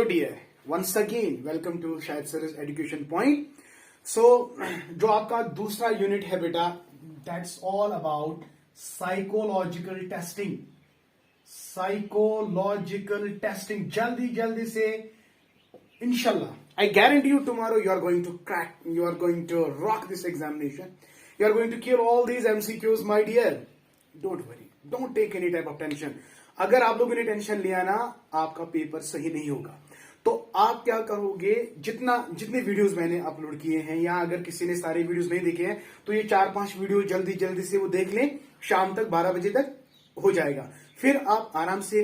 Hello dear, once again welcome to शायद sir education point. So जो आपका दूसरा यूनिट है बेटा, that's all about psychological testing. Psychological testing जल्दी जल्दी से इंशाल्लाह I guarantee you tomorrow you are going to crack, you are going to rock this examination, you are going to kill all these MCQs my dear. Don't worry, don't take any type of tension. अगर आप लोगों ने tension लिया ना, आपका paper सही नहीं होगा। तो आप क्या करोगे, जितने वीडियोस मैंने अपलोड किए हैं, या अगर किसी ने सारे वीडियोस नहीं देखे हैं तो ये 4-5 वीडियो जल्दी जल्दी से वो देख लें। शाम तक 12 बजे तक हो जाएगा, फिर आप आराम से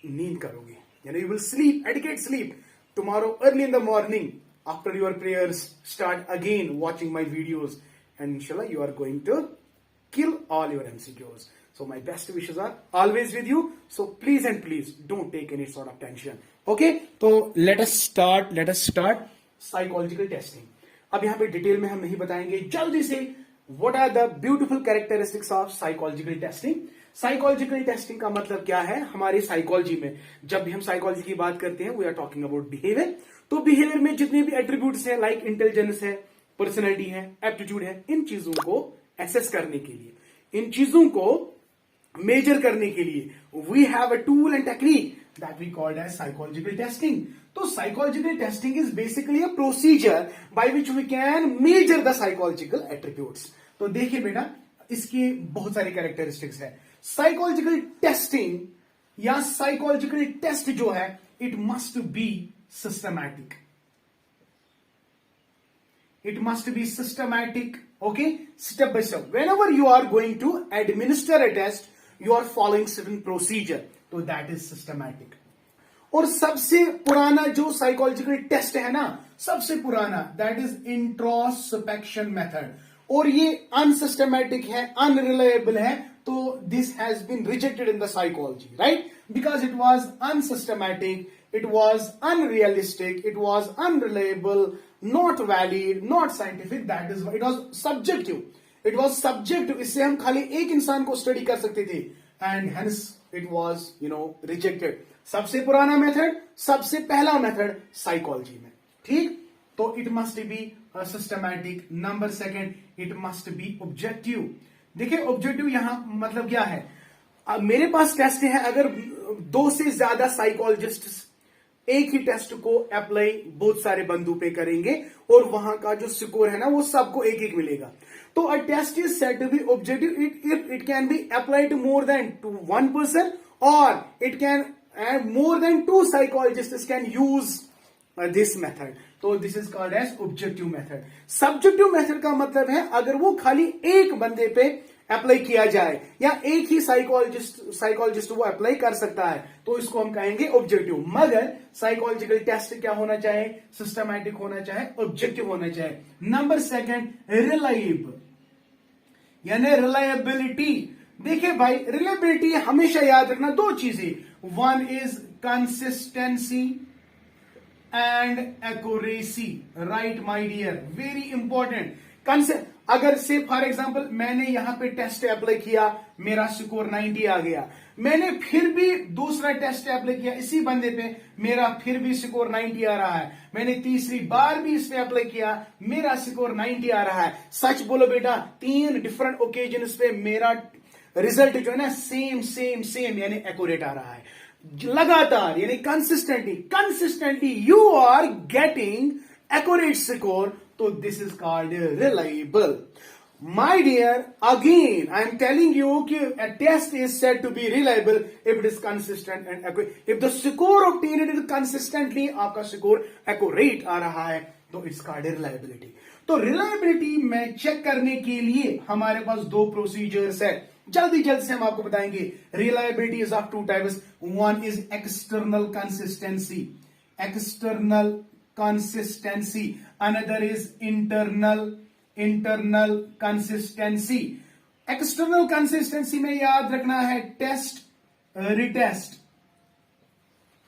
नींद करोगे, यानी you will sleep, adequate sleep tomorrow early in the morning after your prayers. Start again watching my videos and इंशाल्लाह you are going to kill all your MCQs. So my best wishes are always with you. So please and please don't take any sort of tension. Okay? So let us start psychological testing. अब यहाँ पे detail में हम नहीं बताएंगे, जल्दी से what are the beautiful characteristics of psychological testing. Psychological testing का मतलब क्या है हमारे साइकोलॉजी में? जब भी हम साइकोलॉजी की बात करते हैं, we are talking about behaviour. तो बिहेवियर में जितने भी एट्रीब्यूट्स हैं, लाइक इंटेलिजेंस है, पर्सनैलिटी है, एप्टीट्यूड है, इन चीजों को एसेस करने के लिए, इन चीजों को मेजर करने के लिए we have a tool and technique that we called as psychological testing. तो psychological testing is basically a procedure by which we can measure the psychological attributes. तो देखिए बेटा, इसकी बहुत सारी कैरेक्टरिस्टिक्स है। साइकोलॉजिकल टेस्टिंग या साइकोलॉजिकल टेस्ट जो है, it must be systematic, it must be systematic, okay, step by step. Whenever you are going to administer a test, you are following certain procedure, so that is systematic. और सबसे पुराना जो psychological test है ना, सबसे पुराना, that is introspection method, और ये अनसिस्टमैटिक है, अनरिलायबल है। तो this has been rejected in the psychology, right? Because it was unsystematic, it was unrealistic, it was unreliable, not valid, not scientific. That is why it was subjective. It was subjective. इससे हम खाली एक इंसान को study कर सकते थे, and hence it was rejected. सबसे पुराना मेथड, सबसे पहला मेथड साइकोलॉजी में, ठीक? तो it must be systematic. Number second, it must be objective. देखिए ऑब्जेक्टिव यहां मतलब क्या है? मेरे पास टेस्ट है, अगर 2 से ज्यादा साइकोलॉजिस्ट एक ही टेस्ट को अप्लाई बहुत सारे बंदों पे करेंगे, और वहां का जो स्कोर है ना, वो सबको एक एक मिलेगा। तो a test is said to be objective it can be applied to more than 1 person, और it can more than 2 psychologists can use this method. तो this is called as objective method. Subjective method का मतलब है अगर वो खाली एक बंदे पे अप्लाई किया जाए, या एक ही साइकोलॉजिस्ट वो अप्लाई कर सकता है, तो इसको हम कहेंगे ऑब्जेक्टिव। मगर साइकोलॉजिकल टेस्ट क्या होना चाहिए? सिस्टमैटिक होना चाहिए, ऑब्जेक्टिव होना चाहिए। नंबर सेकंड, रिलायबल, यानी रिलायबिलिटी। देखिए भाई, रिलायबिलिटी हमेशा याद रखना 2 चीजें, one is consistency and accuracy, right my dear, very important. अगर से फॉर एग्जांपल मैंने यहां पे टेस्ट अप्लाई किया, मेरा स्कोर 90 आ गया, मैंने फिर भी दूसरा टेस्ट अप्लाई किया इसी बंदे पे, मेरा फिर भी स्कोर 90 आ रहा है, मैंने तीसरी बार भी इस पे अप्लाई किया, मेरा स्कोर 90 आ रहा है। सच बोलो बेटा, 3 डिफरेंट ओकेजन्स पे मेरा रिजल्ट जो है ना, सेम यानी एक्यूरेट आ रहा है, लगातार, यानी consistently you are getting accurate score. तो this is called reliable. My dear, again I am telling you कि a test is said to be reliable if it is consistent and accurate. If the score obtained is consistently, आपका score accurate आ रहा है, तो it's called reliability. तो reliability में check करने के लिए हमारे पास 2 प्रोसीजर्स है, जल्दी से हम आपको बताएंगे। Reliability is of 2 types. One is external consistency. Another is internal consistency. External consistency में याद रखना है टेस्ट रिटेस्ट।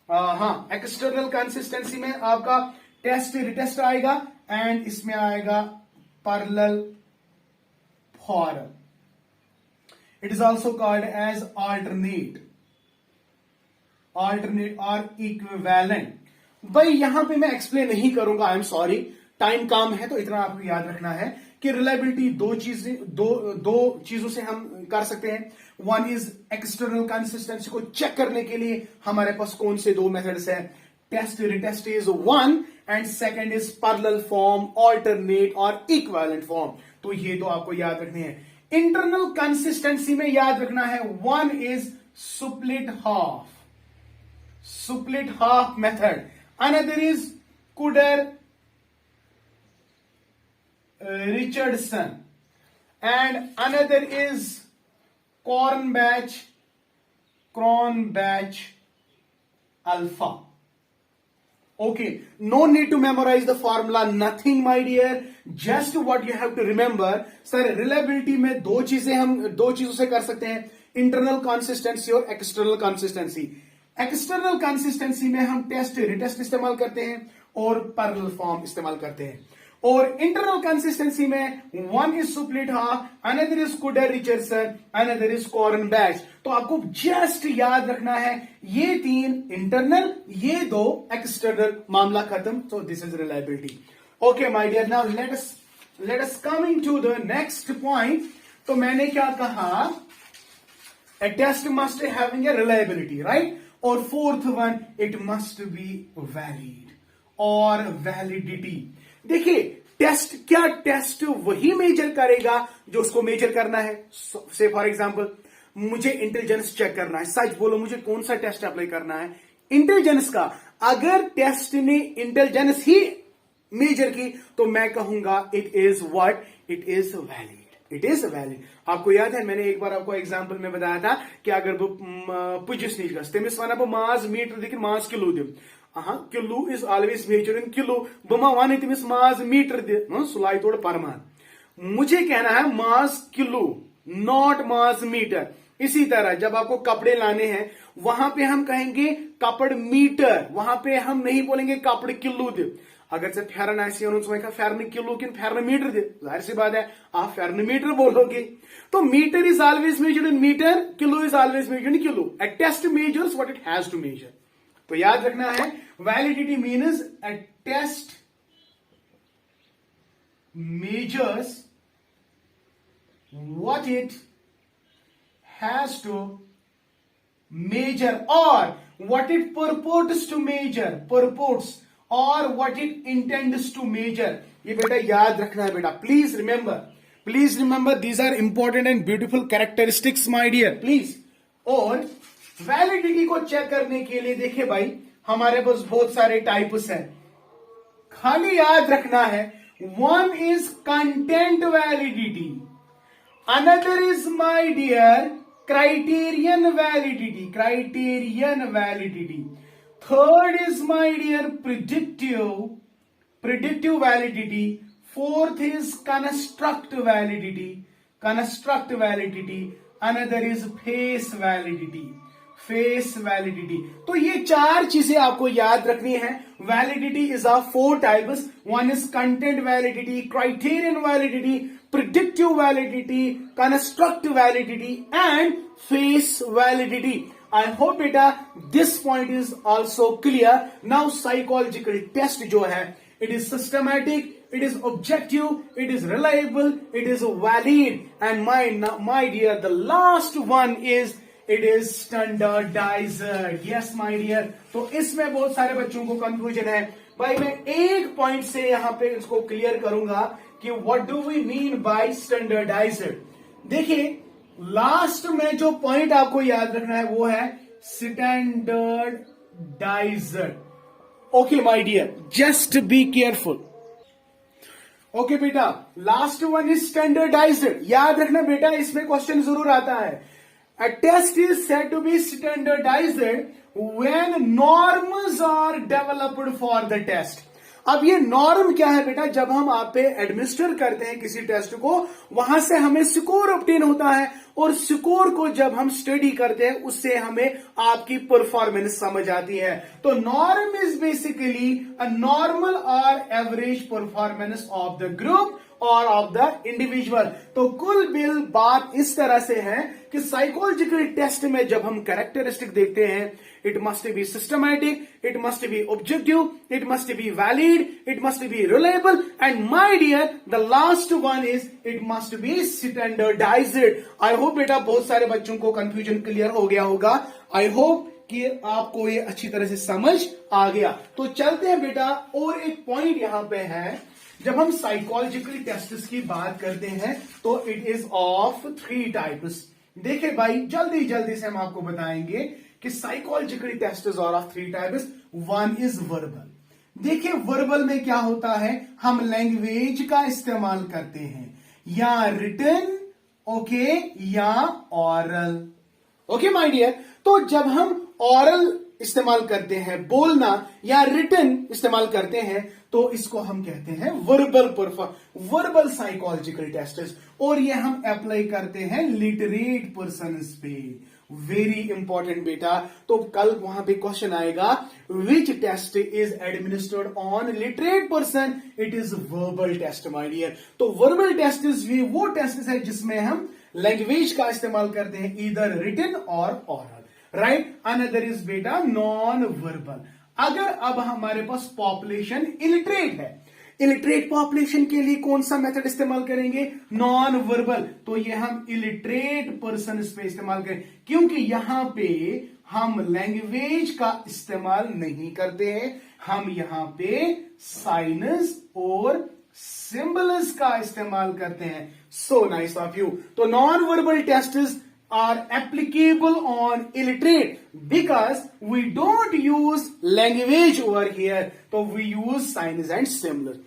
हाँ, एक्सटर्नल कंसिस्टेंसी में आपका टेस्ट रिटेस्ट आएगा, एंड इसमें आएगा parallel form. It is also called as alternate or equivalent. भाई यहां पे मैं एक्सप्लेन नहीं करूंगा, आई एम सॉरी, टाइम कम है, तो इतना आपको याद रखना है कि रिलायबिलिटी दो चीजों से हम कर सकते हैं। वन इज एक्सटर्नल कंसिस्टेंसी को चेक करने के लिए हमारे पास कौन से दो मेथड्स हैं, test retest is one, and second is parallel form, alternate और इक्विवेलेंट फॉर्म। तो ये दो आपको याद रखने हैं। इंटरनल कंसिस्टेंसी में याद रखना है, one is split half method, another is Kudder-Richardson, and another is Cronbach alpha. Okay, no need to memorize the formula, nothing my dear, just what you have to remember. Sir reliability में दो चीजों से कर सकते हैं, internal consistency और external consistency. External consistency में हम टेस्ट रिटेस्ट इस्तेमाल करते हैं और पैरेलल फॉर्म इस्तेमाल करते हैं, और इंटरनल कंसिस्टेंसी में one is split half, another is Kuder Richardson, another is Cronbach. तो आपको जस्ट याद रखना है ये तीन इंटरनल, ये दो एक्सटर्नल, मामला खत्म। तो this is reliability. Okay my dear, now let us coming to the next point. तो मैंने क्या कहा, a test must having a reliability, right? और fourth one, it must be valid और validity। देखिए टेस्ट वही मेजर करेगा जो उसको मेजर करना है। से फॉर एग्जांपल मुझे इंटेलिजेंस चेक करना है, सच बोलो मुझे कौन सा टेस्ट अप्लाई करना है, इंटेलिजेंस का। अगर टेस्ट ने इंटेलिजेंस ही मेजर की तो मैं कहूंगा it is valid. It is valid. आपको याद है मैंने एक बार आपको एग्जांपल में बताया था कि अगर बह पुजिस निश गस तमिस वन बह माज मीटर दिख माज किलो दिम, kilo is always measure in kilo, बह मा वन तमिस माज मीटर दि, सुलाई तोड़ परमान। मुझे कहना है माज किलो, नॉट माज मीटर। इसी तरह जब आपको कपड़े लाने हैं वहां पे हम कहेंगे कपड़ मीटर, वहां पे हम नहीं बोलेंगे कपड़ किलो दि। अगर से फेरन फेरन किलो कि फेरन मीटर दे, जाहिर सी बात है आप फेरन मीटर बोलोगे। तो metre is always measured in metre, kilo is always measured in kilo. A test measures what it has to measure. तो याद रखना है validity means a test measures what it has to measure or what it purports to measure, purports or what it intends to measure। ये बेटा याद रखना है बेटा, please remember these are important and beautiful characteristics my dear, please. और validity को check करने के लिए देखिए भाई हमारे पास बहुत सारे टाइप्स हैं, खाली याद रखना है one is content validity, another is my dear criterion validity, third is my dear predictive validity, fourth is construct validity, another is face validity। तो ये चार चीजें आपको याद रखनी है। Validity is of four types, one is content validity, criterion validity, predictive validity, construct validity and face validity। I hope beta this point is also clear। Now psychological test जो है it is systematic, it is objective, it is reliable, it is valid, and my dear the last one is it is standardized। yes my dear। तो इसमें बहुत सारे बच्चों को confusion है भाई, मैं एक पॉइंट से यहां पे इसको क्लियर करूंगा कि what do we mean by standardized. देखिए लास्ट में जो पॉइंट आपको याद रखना है वो है standardized. Okay my dear, just be careful. Okay बेटा, लास्ट वन इज स्टैंडर्डाइज्ड। याद रखना बेटा, इसमें क्वेश्चन जरूर आता है। A test is said to be standardized when norms are developed for the test। अब ये नॉर्म क्या है बेटा, जब हम आप पे एडमिनिस्टर करते हैं किसी टेस्ट को, वहां से हमें स्कोर ऑब्टेन होता है, और स्कोर को जब हम स्टडी करते हैं उससे हमें आपकी परफॉर्मेंस समझ आती है। तो norm is basically a normal और average performance of the group, और ऑफ द इंडिविजुअल। तो कुल बिल बात इस तरह से है कि साइकोलॉजिकल टेस्ट में जब हम कैरेक्टरिस्टिक देखते हैं, it must be systematic, it must be objective, it must be valid, it must be reliable, and my dear, the last one is it must be standardized. I hope बेटा बहुत सारे बच्चों को कंफ्यूजन क्लियर हो गया होगा। I hope कि आपको ये अच्छी तरह से समझ आ गया। तो चलते हैं बेटा, और एक पॉइंट यहां पे है, जब हम साइकोलॉजिकल टेस्ट्स की बात करते हैं तो इट इज ऑफ 3 टाइप्स। देखिए भाई, जल्दी जल्दी से हम आपको बताएंगे कि psychological test are of 3 types. One is verbal. देखिए वर्बल में क्या होता है, हम लैंग्वेज का इस्तेमाल करते हैं, या रिटन, ओके, या ऑरल। ओके माय डियर, तो जब हम ऑरल इस्तेमाल करते हैं, बोलना, या रिटन इस्तेमाल करते हैं, तो इसको हम कहते हैं वर्बल साइकोलॉजिकल टेस्ट। और ये हम अप्लाई करते हैं लिटरेट पर्सन पे। वेरी इंपॉर्टेंट बेटा। तो कल वहां पे क्वेश्चन आएगा, which test is administered on literate person? It is verbal test my dear. तो वर्बल टेस्ट वो टेस्ट है जिसमें हम लैंग्वेज का इस्तेमाल करते हैं, इधर रिटन और ऑरल, राइट। अनदर इज बेटा नॉन वर्बल। अगर अब हमारे पास पॉपुलेशन इलिटरेट है, इलिटरेट पॉपुलेशन के लिए कौन सा मेथड इस्तेमाल करेंगे? Non verbal. तो ये हम इलिटरेट पर्सन पे इस्तेमाल करें, क्योंकि यहां पे हम लैंग्वेज का इस्तेमाल नहीं करते हैं, हम यहां पे साइनस और सिंबल्स का इस्तेमाल करते हैं। So nice of you. तो non verbal tests are applicable on illiterate because we don't use language over here, तो we use signs and symbols।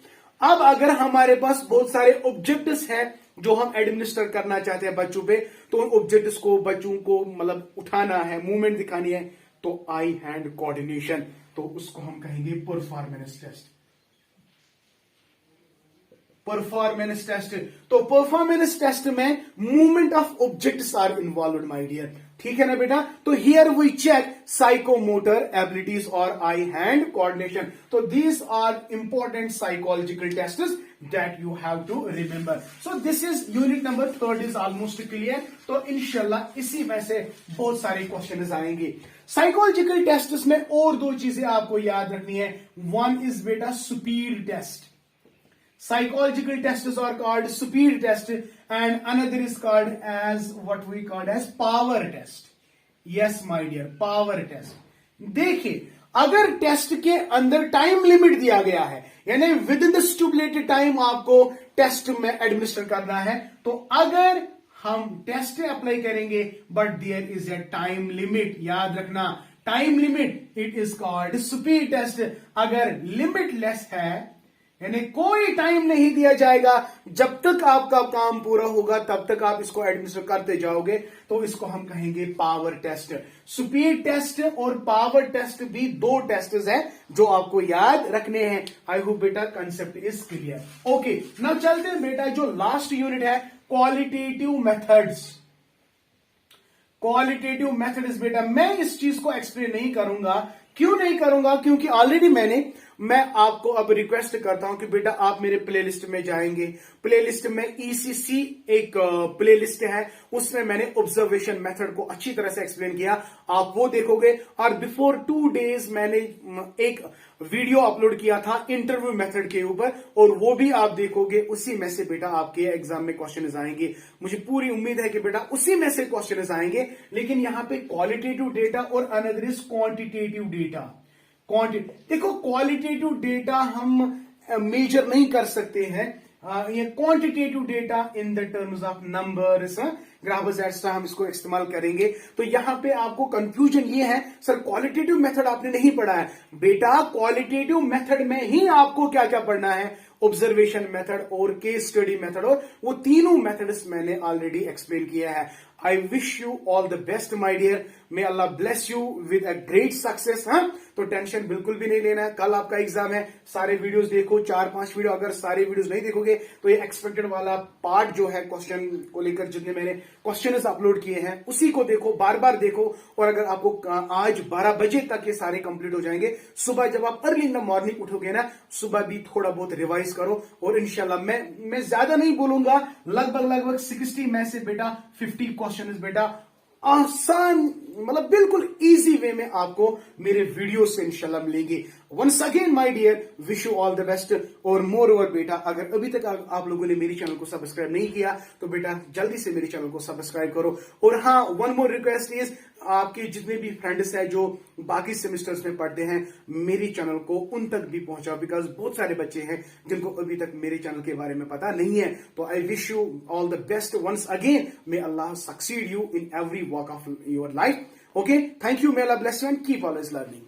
अब अगर हमारे पास बहुत सारे ऑब्जेक्ट्स हैं जो हम एडमिनिस्टर करना चाहते हैं बच्चों पे, तो उन ऑब्जेक्ट्स को बच्चों को मतलब उठाना है, मूवमेंट दिखानी है, तो आई हैंड कोऑर्डिनेशन, तो उसको हम कहेंगे परफॉर्मेंस टेस्ट। परफॉर्मेंस टेस्ट, तो परफॉर्मेंस टेस्ट में movement of objects are involve my dear, ठीक है ना बेटा। तो here we check psychomotor abilities और आई हैंड कोऑर्डिनेशन। तो these are important psychological tests that you have to remember. So this is unit number 3 is almost clear. तो इंशाल्लाह इसी में से बहुत सारे क्वेश्चन आएंगे। साइकोलॉजिकल टेस्ट्स में और 2 चीजें आपको याद रखनी है। वन इज बेटा speed test. Psychological tests are called speed test and another is called as what we called as power test. Yes my dear, power test. देखिए, अगर टेस्ट के अंदर टाइम लिमिट दिया गया है, यानी within the stipulated time आपको test में एडमिनिस्टर करना है, तो अगर हम टेस्ट अप्लाई करेंगे but there is a time limit, याद रखना time limit, it is called speed test. अगर लिमिट लेस है, यानी कोई टाइम नहीं दिया जाएगा, जब तक आपका काम पूरा होगा तब तक आप इसको एडमिनिस्टर करते जाओगे, तो इसको हम कहेंगे पावर टेस्ट। स्पीड टेस्ट और पावर टेस्ट भी 2 टेस्ट हैं जो आपको याद रखने हैं। आई होप बेटा concept is clear. Okay, now चलते हैं बेटा, जो लास्ट यूनिट है क्वालिटेटिव मेथड्स। क्वालिटेटिव मेथड्स बेटा, मैं इस चीज को एक्सप्लेन नहीं करूंगा। क्यों नहीं करूंगा? क्योंकि ऑलरेडी मैं आपको अब रिक्वेस्ट करता हूं कि बेटा आप मेरे प्लेलिस्ट में जाएंगे। प्लेलिस्ट में ईसीसी एक प्लेलिस्ट है, उसमें मैंने ऑब्जर्वेशन मेथड को अच्छी तरह से एक्सप्लेन किया, आप वो देखोगे। और बिफोर 2 डेज मैंने एक वीडियो अपलोड किया था इंटरव्यू मेथड के ऊपर, और वो भी आप देखोगे। उसी में से बेटा आपके एग्जाम में क्वेश्चन आएंगे। मुझे पूरी उम्मीद है कि बेटा उसी में से क्वेश्चन आएंगे। लेकिन यहां पे क्वालिटेटिव डेटा और अनदर इज क्वांटिटेटिव डेटा। देखो, क्वालिटेटिव डेटा हम मेजर नहीं कर सकते हैं, ये quantitative data in the terms of numbers, graphs extra हम इसको इस्तेमाल करेंगे। तो यहां पे आपको कंफ्यूजन ये है, सर क्वालिटेटिव मेथड आपने नहीं पढ़ा है। बेटा क्वालिटेटिव मेथड में ही आपको क्या क्या पढ़ना है, ऑब्जर्वेशन मेथड और केस स्टडी मेथड, और वो तीनों मेथड्स मैंने ऑलरेडी एक्सप्लेन किया है। I wish you all the best my dear, may Allah bless you with a great success। तो टेंशन बिल्कुल भी नहीं लेना है। कल आपका एग्जाम है, सारे वीडियोस देखो, 4-5 वीडियो। अगर सारे वीडियोस नहीं देखोगे तो ये एक्सपेक्टेड वाला पार्ट जो है क्वेश्चन को लेकर, जितने मैंने क्वेश्चन अपलोड किए हैं उसी को देखो, बार बार देखो। और अगर आपको आज 12 बजे तक ये सारे कंप्लीट हो जाएंगे, सुबह जब आप अर्ली इन द मॉर्निंग उठोगे ना, सुबह भी थोड़ा बहुत रिवाइज करो। और इंशाल्लाह मैं ज्यादा नहीं बोलूंगा, लगभग 60 में से बेटा 50 क्वेश्चन बेटा आसान, मतलब बिल्कुल इजी वे में आपको मेरे वीडियो से इंशाल्लाह मिलेंगे। Once again my dear, wish you all the best. और मोर ओवर बेटा, अगर अभी तक आप लोगों ने मेरे चैनल को सब्सक्राइब नहीं किया तो बेटा जल्दी से मेरे चैनल को सब्सक्राइब करो। और हाँ, वन मोर रिक्वेस्ट इज, आपके जितने भी फ्रेंड्स हैं जो बाकी सेमेस्टर्स में पढ़ते हैं, मेरे चैनल को उन तक भी पहुंचाओ, बिकॉज बहुत सारे बच्चे हैं जिनको अभी तक मेरे चैनल के बारे में पता नहीं है। तो I wish you all the best once again. May Allah succeed you in every walk of your life. Okay, thank you. May Allah bless you and keep always learning.